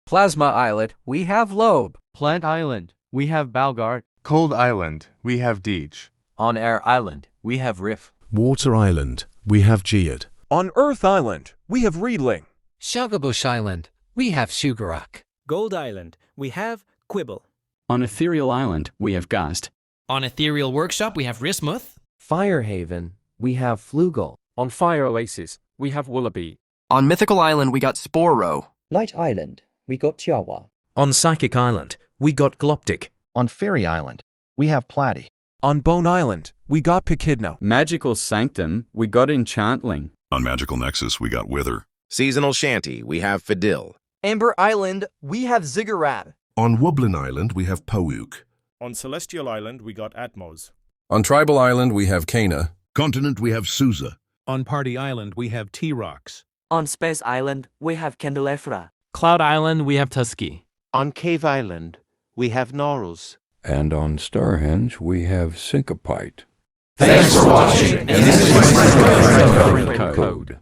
Plasma Islet, we have Lowb. Plant Island, we have Bowgart. Cold Island, we have Deedge. On Air Island, we have Riff. Water Island, we have Jeeode. On Earth Island, we have Reedling. Shugabush Island, we have Shugarock. Gold Island, we have Quibble. On Ethereal Island, we have Ghazt. On Ethereal Workshop, we have Rhysmuth. Fire Haven, we have Floogull. On Fire Oasis, we have Woolabee. On Mythical Island, we got Sporerow. Light Island, we got Tiawa. On Psychic Island, we got Gloptic. On Faerie Island, we have Pladdie. On Bone Island, we got Peckidna. Magical Sanctum, we got Enchantling. On Magical Nexus, we got Withur. Seasonal Shanty, we have Ffidyll. Amber Island, we have Ziggurab. On Wublin Island, we have Pouk. On Celestial Island, we got Atmos. On Tribal Island, we have Kana. Continent, we have Sousa. On Party Island, we have T-Rocks. On Space Island, we have Candelefra. Cloud Island, we have Tusky. On Cave Island, we have Norus. And on Starhenge, we have Syncopite. Thanks for watching, and this is my code.